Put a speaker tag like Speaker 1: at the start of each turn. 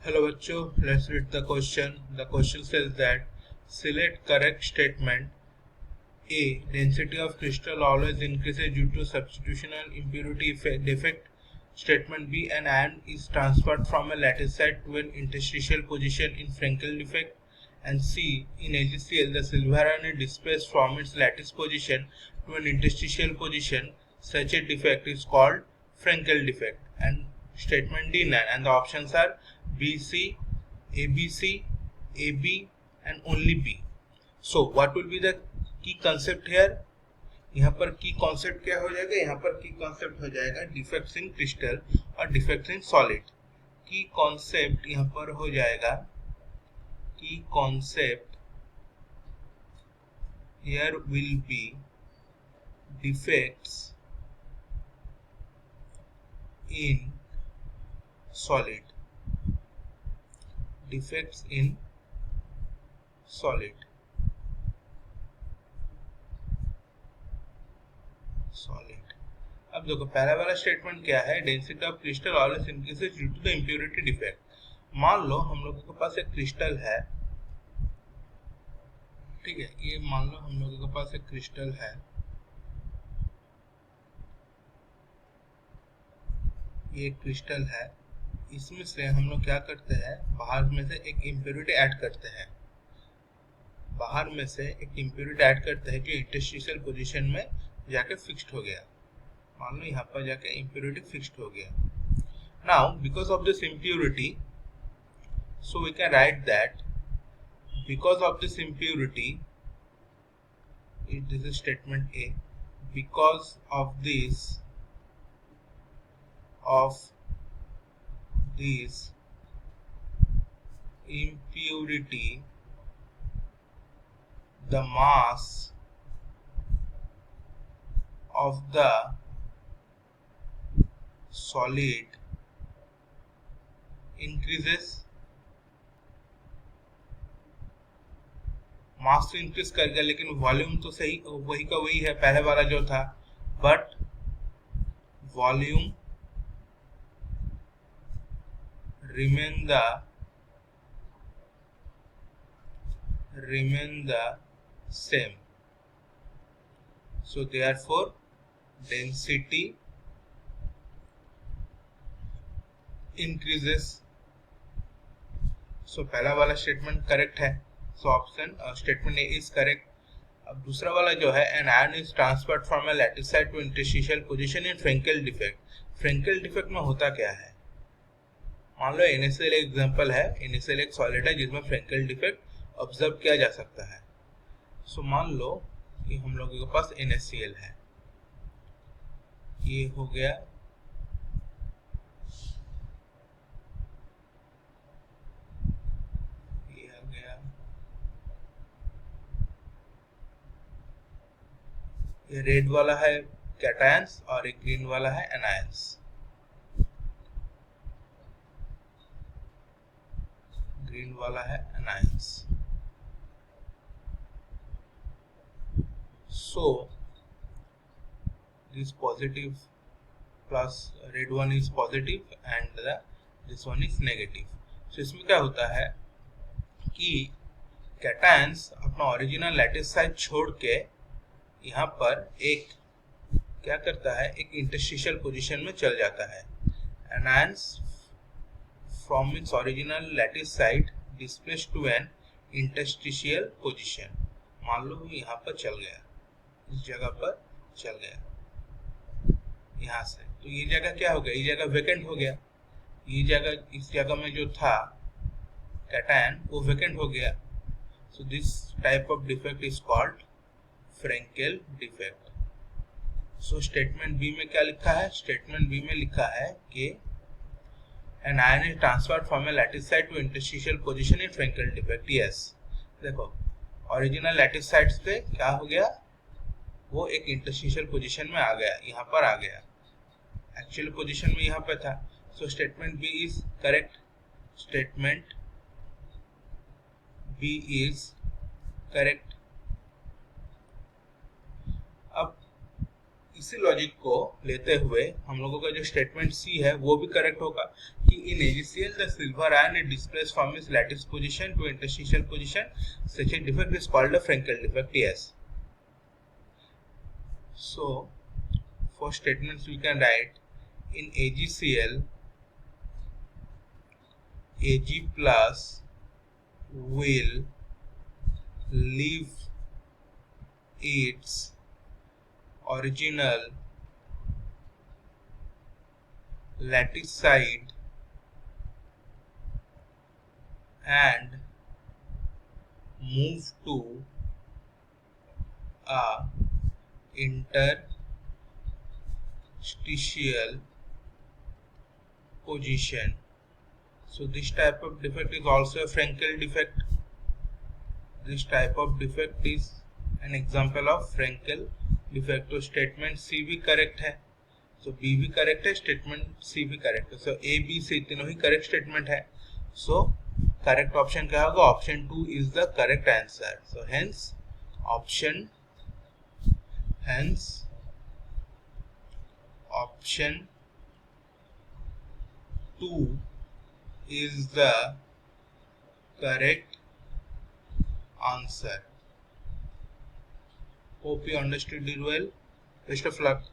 Speaker 1: Hello bachcho, let's read the question. The question says that select correct statement. A. Density of crystal always increases due to substitutional impurity defect. Statement B. An ion is transferred from a lattice site to an interstitial position in Frenkel defect. And C. In AgCl, the silver ion is displaced from its lattice position to an interstitial position. Such a defect is called Frenkel defect. And statement D. None. And the options are BC, ABC, AB, and only B. So what will be the की concept hair. यहाँ पर की concept क्या हो जाएगा, यहाँ पर की कॉन्सेप्ट हो जाएगा डिफेक्ट्स इन क्रिस्टल और डिफेक्ट्स इन सॉलिड। की कॉन्सेप्ट यहाँ पर हो जाएगा, की concept here will be defects in solid, defects in solid, solid. अब देखो पहला वाला स्टेटमेंट क्या है, density of crystal always increases due to the impurity defect. मान लो हम लोगों के पास एक क्रिस्टल है, ठीक है, ये मान लो हम लोगों के पास एक क्रिस्टल है, ये क्रिस्टल है, इसमें से हम लोग क्या करते हैं, बाहर में से एक इम्प्योरिटी ऐड करते हैं, बाहर में से एक इम्प्योरिटी ऐड करते हैं जो इंटरस्टिशियल पोजीशन में जाके फिक्स्ड हो गया। मान लो यहाँ पर जाके इम्प्योरिटी फिक्स्ड हो गया। Now because of this impurity, so we can write that because of this impurity, this is statement A, because of this impurity, the mass of the solid increases। Mass तो increase कर गया लेकिन volume तो सही वही का वही है, पहले वाला जो था, but volume remain the same, so therefore density increases। so पहला वाला स्टेटमेंट करेक्ट है, so option statement A is correct. अब दूसरा वाला जो है, an ion is transferred from a lattice site to interstitial position in Frenkel defect। Frenkel defect में होता क्या है, मान लो NaCl एग्जांपल है, NaCl एक सॉलिड है जिसमें फ्रेंकल डिफेक्ट ऑब्जर्व किया जा सकता है। सो मान लो कि हम लोगों के पास NaCl है, ये हो गया, ये आ गया, ये रेड वाला है कैटायंस और एक ग्रीन वाला है एनायंस। ग्रीन वाला है anions. So this positive plus red one is positive and this one is negative. सो इसमें क्या होता है कि कैटायंस अपना ओरिजिनल लैटिस साइट छोड़ के यहाँ पर एक क्या करता है, एक इंटरस्टिशियल पोजीशन में चल जाता है। Anions from its original lattice site displaced to an interstitial position। मान लो यहाँ पर चल गया, इस जगह पर चल गया यहाँ से, तो ये जगह क्या हो गया, ये जगह वेकेंट हो गया, ये जगह इस जगह में जो था कैटायन वो वेकेंट हो गया। So this type of defect is called Frenkel defect. So statement B में क्या लिखा है, स्टेटमेंट बी में लिखा है कि an ion is transferred from a lattice site to interstitial position in Frenkel defect। yes, देखो ओरिजिनल लैटिस साइट्स पे क्या हो गया, वो एक इंटरस्टिशियल पोजीशन में आ गया, यहाँ पर आ गया, एक्चुअल पोजीशन में यहाँ पे था। So statement B is correct, statement B is correct. अब इसी लॉजिक को लेते हुए हम लोगों का जो स्टेटमेंट सी है वो भी करेक्ट होगा, in AgCl the silver ion is displaced from its lattice position to interstitial position. Such a defect is called a Frenkel defect. Yes. So for statements we can write in AgCl, Ag plus will leave its original lattice side and move to a interstitial position. So this type of defect is also a Frenkel defect. This type of defect is an example of Frenkel defect. तो statement C भी correct है, so B भी correct है, statement C भी correct है. So A, B से तीनों ही correct statement है. So correct option क्या होगा? Option 2 is the correct answer. So hence option 2 is the correct answer. Hope you understood it well. Best of luck.